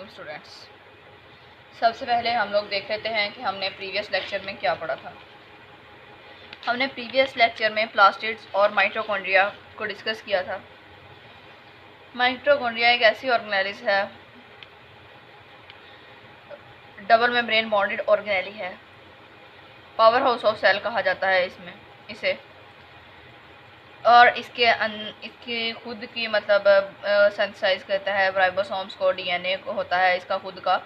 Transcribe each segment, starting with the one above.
वालेकुम स्टूडेंट्स। सबसे पहले हम लोग देख लेते हैं कि हमने प्रीवियस लेक्चर में क्या पढ़ा था। हमने प्रीवियस लेक्चर में प्लास्टिड्स और माइटोकॉन्ड्रिया को डिस्कस किया था। माइटोकॉन्ड्रिया एक ऐसी ऑर्गेनेलिस है, डबल मेम्ब्रेन बॉन्डेड ऑर्गेनेली है। पावर हाउस ऑफ सेल कहा जाता है इसे। और इसके खुद की मतलब सिंथेसाइज करता है राइबोसोम्स को, डीएनए को होता है इसका खुद का,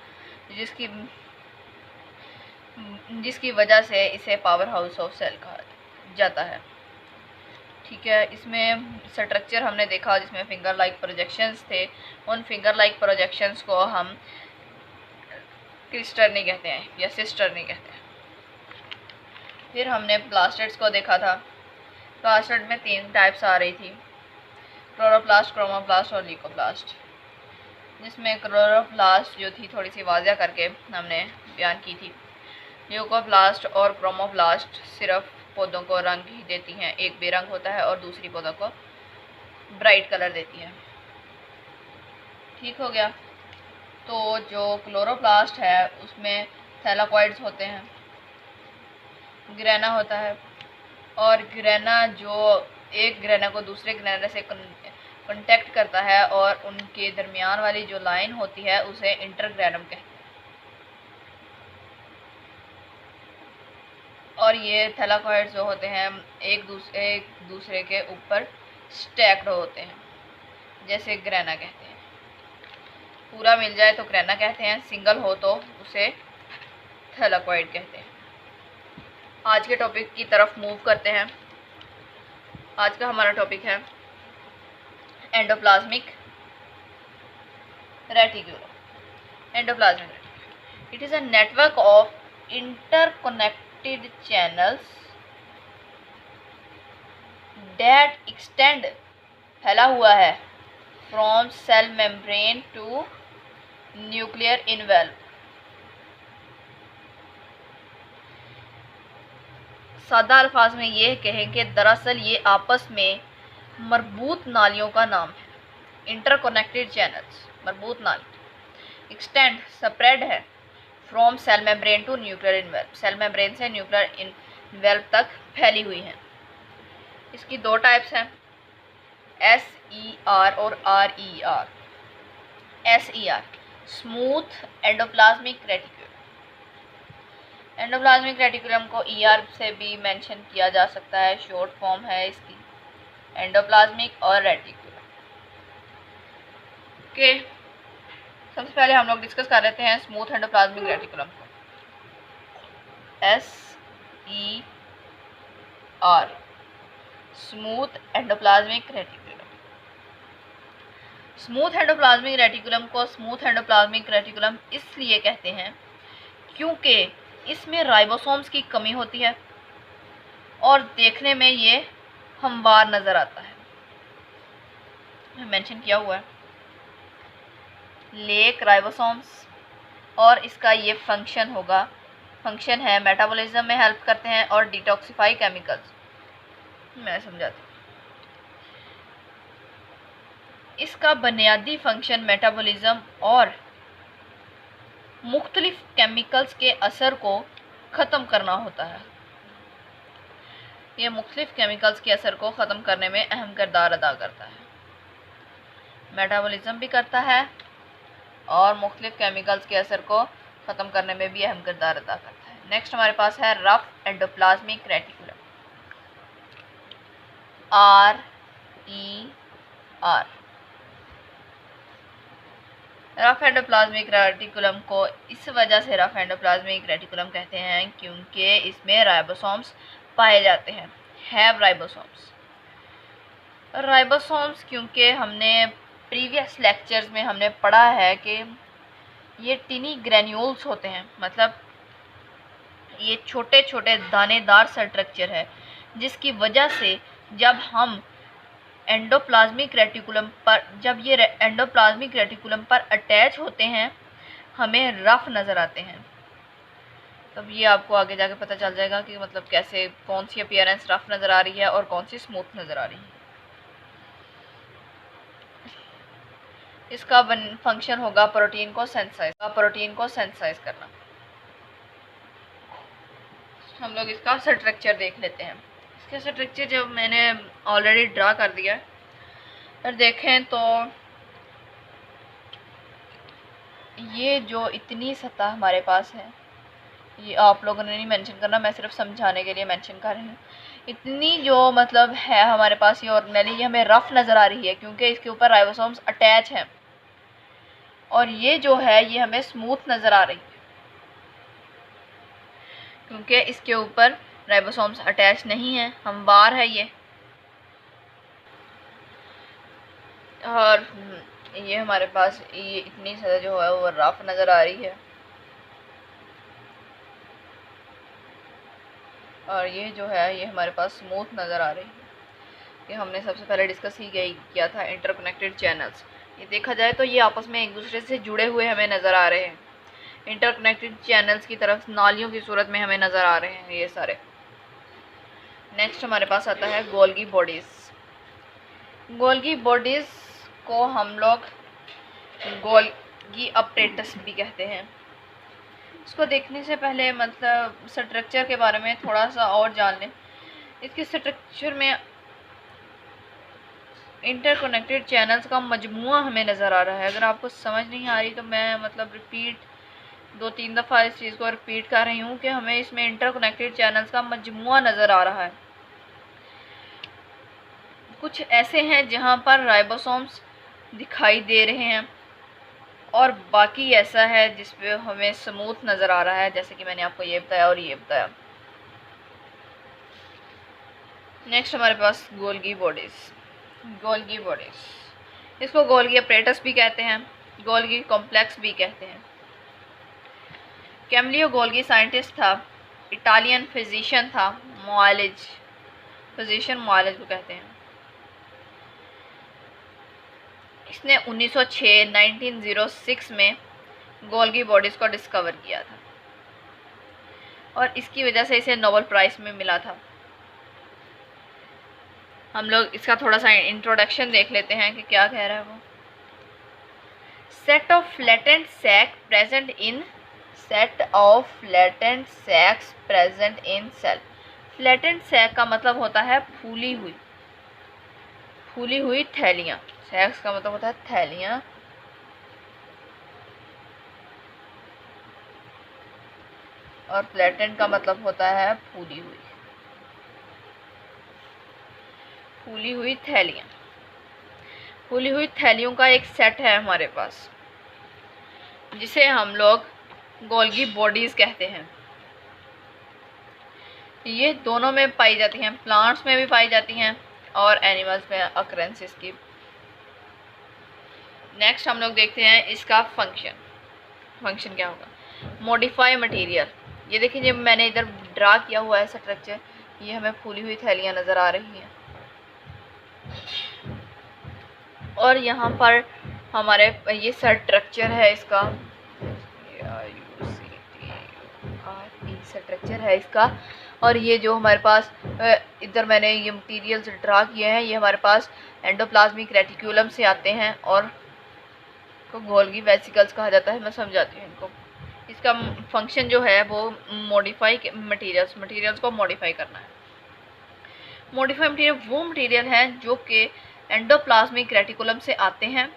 जिसकी वजह से इसे पावर हाउस ऑफ सेल कहा जाता है। ठीक है, इसमें स्ट्रक्चर हमने देखा जिसमें फिंगर लाइक प्रोजेक्शंस थे। उन फिंगर लाइक प्रोजेक्शंस को हम क्रिस्टर्नी कहते हैं या सिस्टर्नी कहते हैं। फिर हमने प्लास्टिड्स को देखा था। प्लास्टिड में 3 टाइप्स आ रही थी, क्लोरोप्लास्ट, क्रोमोप्लास्ट और ल्यूकोप्लास्ट, जिसमें क्लोरोप्लास्ट जो थी थोड़ी सी वाज़िया करके हमने बयान की थी। ल्यूकोप्लास्ट और क्रोमोप्लास्ट सिर्फ पौधों को रंग ही देती हैं, एक बेरंग होता है और दूसरी पौधों को ब्राइट कलर देती है। ठीक हो गया। तो जो क्लोरोप्लास्ट है उसमें थैलाकॉइड्स होते हैं, ग्रेना होता है, और ग्रेना जो एक ग्रेना को दूसरे ग्रेना से कांटेक्ट करता है और उनके दरमियान वाली जो लाइन होती है उसे इंटरग्रेनम कहते हैं। और ये थैलाकॉइड्स जो होते हैं एक दूसरे के ऊपर स्टैक्ड होते हैं, जैसे ग्रेना कहते हैं। पूरा मिल जाए तो ग्रेना कहते हैं, सिंगल हो तो उसे थैलाकॉइड कहते हैं। आज के टॉपिक की तरफ मूव करते हैं। आज का हमारा टॉपिक है endoplasmic reticulum. Endoplasmic reticulum, it is a network of interconnected channels that extend, फैला हुआ है, from cell membrane to nuclear envelope. सादा अल्फाज में ये कहें कि दरअसल ये आपस में मरबूत नालियों का नाम है। इंटरकनेक्टेड चैनल्स, मरबूत नाली। एक्सटेंड, स्प्रेड है, from cell membrane to nuclear envelope, cell membrane से न्यूक्लियर इनवेल्व तक फैली हुई हैं। इसकी 2 टाइप्स हैं, SER और RER। SER, smooth endoplasmic reticulum. Endoplasmic reticulum को ER से भी मेंशन किया जा सकता है, शॉर्ट फॉर्म है इसकी एंडोप्लाज्मिक और रेटिकुलम के। सबसे पहले हम लोग डिस्कस कर लेते हैं स्मूथ एंडोप्लाज्मिक रेटिकुलम को। SER, smooth endoplasmic reticulum. Smooth endoplasmic reticulum को स्मूथ एंडोप्लाज्मिक रेटिकुलम इसलिए कहते हैं क्योंकि इसमें राइबोसोम्स की कमी होती है और देखने में ये हमवार नज़र आता है। मेंशन किया हुआ है लेक राइबोसोम्स, और इसका ये फंक्शन है मेटाबॉलिज्म में हेल्प करते हैं और डिटॉक्सिफाई केमिकल्स। मैं समझाती हूँ। इसका बुनियादी फंक्शन मेटाबॉलिज्म और मुख्तलिफ केमिकल्स के असर को ख़त्म करना होता है। ये मुख्तलिफ केमिकल्स के असर को ख़त्म करने में अहम किरदार अदा करता है। मेटाबॉलिज्म भी करता है और मुख्तलिफ केमिकल्स के असर को ख़त्म करने में भी अहम किरदार अदा करता है। नेक्स्ट हमारे पास है rough endoplasmic reticulum, RER। Rough endoplasmic reticulum को इस वजह से रफ एंडोप्लाज्मिक रेटिकुलम कहते हैं क्योंकि इसमें राइबोसोम्स पाए जाते हैं, हैव राइबोसोम्स। राइबोसोम्स क्योंकि हमने प्रीवियस लेक्चर्स में हमने पढ़ा है कि ये टिनी ग्रेन्यूल्स होते हैं, मतलब ये छोटे छोटे दानेदार स्ट्रक्चर है, जिसकी वजह से जब हम एंडोप्लाज्मिक रेटिकुलम पर अटैच होते हैं हमें रफ नज़र आते हैं। तब ये आपको आगे जाके पता चल जाएगा कि मतलब कैसे, कौन सी अपीयरेंस रफ नज़र आ रही है और कौन सी स्मूथ नज़र आ रही है। इसका फंक्शन होगा प्रोटीन को सेंसाइज करना। हम लोग इसका स्ट्रक्चर देख लेते हैं। इसका स्ट्रक्चर जब मैंने ऑलरेडी ड्रा कर दिया है, और देखें तो ये जो इतनी सतह हमारे पास है, ये आप लोगों ने नहीं मेंशन करना, मैं सिर्फ समझाने के लिए मेंशन कर रही हूँ। इतनी जो मतलब है हमारे पास ये ऑर्गेनेली, ये हमें रफ नज़र आ रही है क्योंकि इसके ऊपर राइबोसोम्स अटैच हैं, और ये जो है ये हमें स्मूथ नज़र आ रही है क्योंकि इसके ऊपर राइबोसोम्स अटैच नहीं है, हमवार है ये। और ये हमारे पास ये इतनी सतह जो है वो रफ नज़र आ रही है, और ये जो है ये हमारे पास स्मूथ नज़र आ रही है। ये हमने सबसे पहले डिस्कस ही किया था इंटरकनेक्टेड चैनल्स। ये देखा जाए तो ये आपस में एक दूसरे से जुड़े हुए हमें नज़र आ रहे हैं, इंटरकनेक्टेड चैनल्स की तरफ नालियों की सूरत में हमें नज़र आ रहे हैं ये सारे। नेक्स्ट हमारे पास आता है गोल्गी बॉडीज़। गोल्गी बॉडीज़ को हम लोग गोल्गी अपरेटस भी कहते हैं। इसको देखने से पहले मतलब स्ट्रक्चर के बारे में थोड़ा सा और जान लें। इसके स्ट्रक्चर में इंटरकनेक्टेड चैनल्स का मजमुआ हमें नज़र आ रहा है। अगर आपको समझ नहीं आ रही तो मैं मतलब रिपीट 2-3 दफ़ा इस चीज़ को रिपीट कर रही हूँ कि हमें इसमें इंटरकनेक्टेड चैनल्स का मजमुआ नज़र आ रहा है। कुछ ऐसे हैं जहाँ पर राइबोसोम्स दिखाई दे रहे हैं, और बाकी ऐसा है जिस पे हमें स्मूथ नज़र आ रहा है, जैसे कि मैंने आपको ये बताया और ये बताया। नेक्स्ट हमारे पास गोल्गी बॉडीज़। इसको गोल्गी अपरेटस भी कहते हैं, गोल्गी कॉम्प्लेक्स भी कहते हैं। कैमिलियो गोल्गी साइंटिस्ट था, इटालियन फिजिशियन था, फिजिशियन मुआलिज को कहते हैं। इसने 1906 में गोल्गी बॉडीज़ को डिस्कवर किया था, और इसकी वजह से इसे नोबेल प्राइज़ में मिला था। हम लोग इसका थोड़ा सा इंट्रोडक्शन देख लेते हैं कि क्या कह रहा है वो। Set of flattened sac present in cell. Flattened sac का मतलब होता है फूली हुई थैलियाँ। सैक्स का मतलब होता है थैलियाँ, और फ्लैटेंड का मतलब होता है फूली हुई थैलियाँ। फूली हुई थैलियों का एक सेट है हमारे पास, जिसे हम लोग गोल्गी बॉडीज़ कहते हैं। ये दोनों में पाई जाती हैं, प्लांट्स में भी पाई जाती हैं और एनिमल्स में अक्रेंसेस की। नेक्स्ट हम लोग देखते हैं इसका फंक्शन क्या होगा। Modify material. ये देखिए जब मैंने इधर ड्रा किया हुआ है स्ट्रक्चर, ये हमें फूली हुई थैलियाँ नज़र आ रही हैं, और यहाँ पर हमारे ये स्ट्रक्चर है इसका, स्ट्रक्चर है इसका। और ये जो हमारे पास इधर मैंने ये मटेरियल्स ड्रा किए हैं, ये हमारे पास एंडोप्लाज्मिक रेटिकुलम से आते हैं, और को गोल्गी वेसिकल्स कहा जाता है। मैं समझाती हूँ इनको। इसका फंक्शन जो है वो मॉडिफाई मटेरियल्स को मॉडिफाई करना है। मॉडिफाई मटेरियल वो मटेरियल हैं जो कि एंडोप्लाज्मिक रेटिकुलम से आते हैं,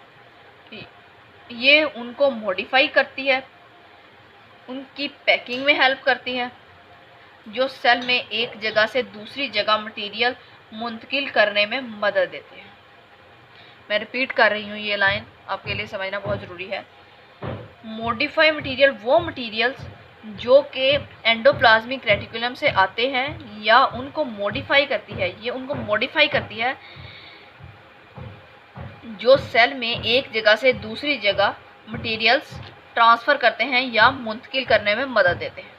ये उनको मॉडिफाई करती है, उनकी पैकिंग में हेल्प करती है, जो सेल में एक जगह से दूसरी जगह मटेरियल मुंतकिल करने में मदद देते हैं। मैं रिपीट कर रही हूँ, ये लाइन आपके लिए समझना बहुत ज़रूरी है। मॉडिफाई मटेरियल वो मटेरियल्स जो कि एंडोप्लाज्मिक रेटिकुलम से आते हैं या उनको मॉडिफाई करती है, ये उनको मॉडिफाई करती है, जो सेल में एक जगह से दूसरी जगह मटेरियल्स ट्रांसफ़र करते हैं या मुंतकिल करने में मदद देते हैं।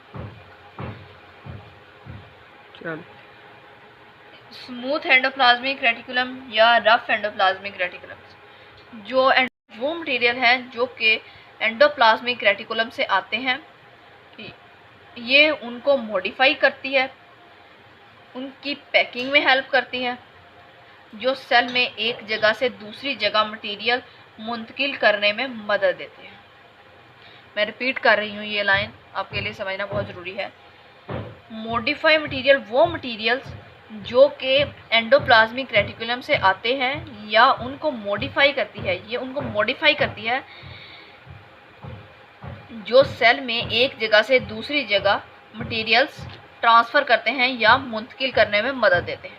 स्मूथ एंडोप्लाज्मिक रेटिकुलम या रफ एंडोप्लाज्मिक रेटिकुलम, जो वो मटेरियल हैं जो कि एंडोप्लाज्मिक रेटिकुलम से आते हैं, ये उनको मॉडिफाई करती है, उनकी पैकिंग में हेल्प करती है, जो सेल में एक जगह से दूसरी जगह मटेरियल मुंतकिल करने में मदद देते हैं। मैं रिपीट कर रही हूँ, ये लाइन आपके लिए समझना बहुत ज़रूरी है। मॉडिफाई मटेरियल वो मटेरियल्स जो कि एंडोप्लाज्मिक रेटिकुलम से आते हैं या उनको मॉडिफाई करती है, ये उनको मॉडिफाई करती है, जो सेल में एक जगह से दूसरी जगह मटेरियल्स ट्रांसफ़र करते हैं या मुंतकिल करने में मदद देते हैं।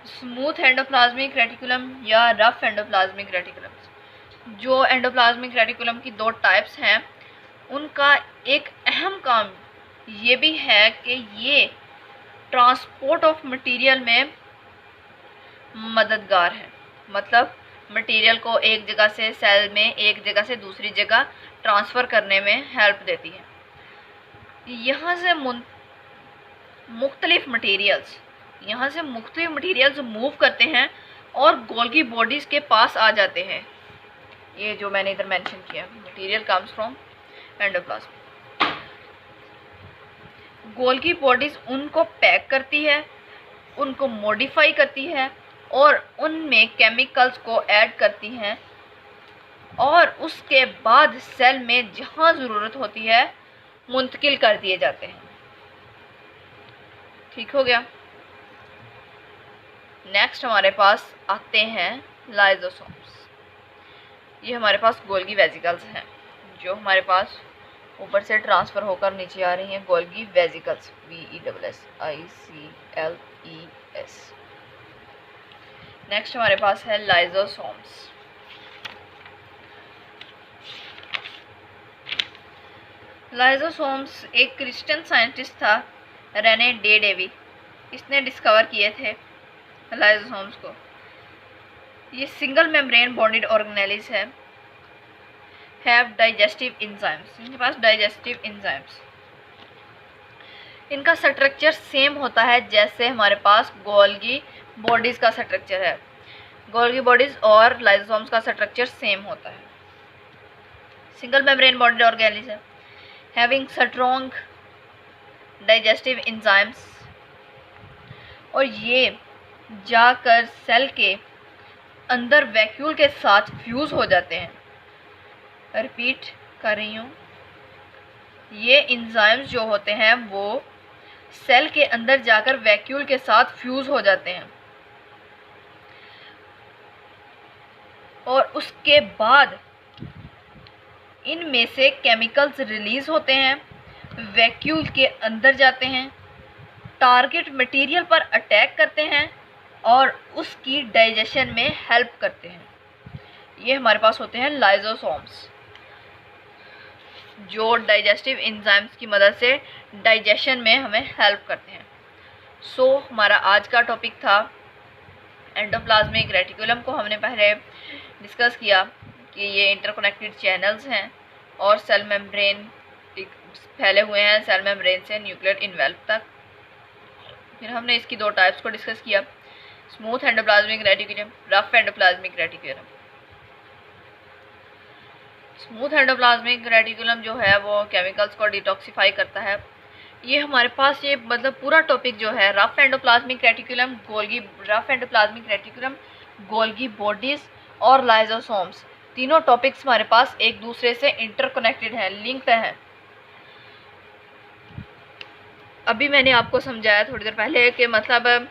स्मूथ एंडोप्लाज्मिक रेटिकुलम या रफ एंडोप्लाज्मिक रेटिकुलम। जो एंडोप्लाज्मिक रेटिकुलम की दो टाइप्स हैं, उनका एक अहम काम ये भी है कि ये ट्रांसपोर्ट ऑफ मटेरियल में मददगार है। मतलब मटेरियल को एक जगह से सेल में एक जगह से दूसरी जगह ट्रांसफ़र करने में हेल्प देती है। यहाँ से मुख्तलिफ मटेरियल्स मूव करते हैं और गोल्गी बॉडीज़ के पास आ जाते हैं। ये जो मैंने इधर मेंशन किया, material comes from endoplasm. Golgi bodies उनको पैक करती है, उनको मॉडिफाई करती है और उनमें केमिकल्स को ऐड करती हैं और उसके बाद सेल में जहाँ ज़रूरत होती है मुंतकिल कर दिए जाते हैं। ठीक हो गया। नेक्स्ट हमारे पास आते हैं लाइजोसोम्स। ये हमारे पास गोल्गी वेसिकल्स हैं जो हमारे पास ऊपर से ट्रांसफ़र होकर नीचे आ रही हैं। Golgi vesicles, VESSICLES। नेक्स्ट हमारे पास है लाइजोसोम्स। लाइजोसोम्स एक क्रिश्चियन साइंटिस्ट था, रेने डेवी, इसने डिस्कवर किए थे लाइजोसोम्स को। ये सिंगल मेम्ब्रेन बॉन्डेड ऑर्गेनेल्स है, हैव डाइजेस्टिव एंजाइम्स। इनके पास डाइजेस्टिव एंजाइम्स, इनका स्ट्रक्चर सेम होता है जैसे हमारे पास गोल्गी बॉडीज़ का स्ट्रक्चर है। गोल्गी बॉडीज़ और लाइजोसोम्स का स्ट्रक्चर सेम होता है। सिंगल मेम्ब्रेन बॉन्डेड ऑर्गेनेल्स है, हैविंग स्ट्रॉन्ग डाइजेस्टिव एंजाइम्स, और ये जाकर सेल के अंदर वैक्यूल के साथ फ्यूज़ हो जाते हैं। रिपीट कर रही हूँ, ये एंजाइम्स जो होते हैं वो सेल के अंदर जाकर वैक्यूल के साथ फ्यूज़ हो जाते हैं और उसके बाद इनमें से केमिकल्स रिलीज़ होते हैं, वैक्यूल के अंदर जाते हैं, टारगेट मटेरियल पर अटैक करते हैं और उसकी डाइजेशन में हेल्प करते हैं। ये हमारे पास होते हैं लाइजोसोम्स, जो डाइजेस्टिव एंजाइम्स की मदद से डाइजेशन में हमें हेल्प करते हैं। सो हमारा आज का टॉपिक था एंडोप्लाज्मिक रेटिकुलम को हमने पहले डिस्कस किया कि ये इंटरकनेक्टेड चैनल्स हैं और सेल मेम्ब्रेन फैले हुए हैं, सेल मेम्ब्रेन से न्यूक्लियर इन्वेल्व तक। फिर हमने इसकी दो टाइप्स को डिस्कस किया, smooth endoplasmic reticulum, rough endoplasmic reticulum. Smooth endoplasmic reticulum जो है वो केमिकल्स को डिटॉक्सिफाई करता है। ये हमारे पास ये मतलब पूरा टॉपिक जो है rough endoplasmic reticulum, Golgi bodies और लाइजोसोम्स, तीनों टॉपिक्स हमारे पास एक दूसरे से इंटरकनेक्टेड हैं, लिंक्ड हैं। अभी मैंने आपको समझाया थोड़ी देर पहले कि मतलब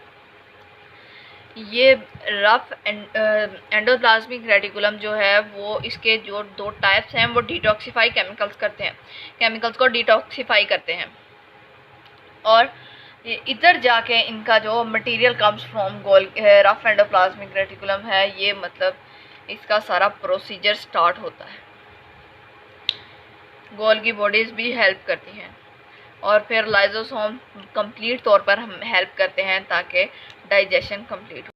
ये रफ एंडोप्लाज्मिक रेटिकुलम जो है वो इसके जो दो टाइप्स हैं वो डिटॉक्सिफाई केमिकल्स को डिटॉक्सिफाई करते हैं और इधर जाके इनका जो material comes from rough endoplasmic reticulum है, ये मतलब इसका सारा प्रोसीजर स्टार्ट होता है। गोल्गी बॉडीज़ भी हेल्प करती हैं और फिर लाइजोसोम कंप्लीट तौर पर हम हेल्प करते हैं ताकि डाइजेशन कंप्लीट हो।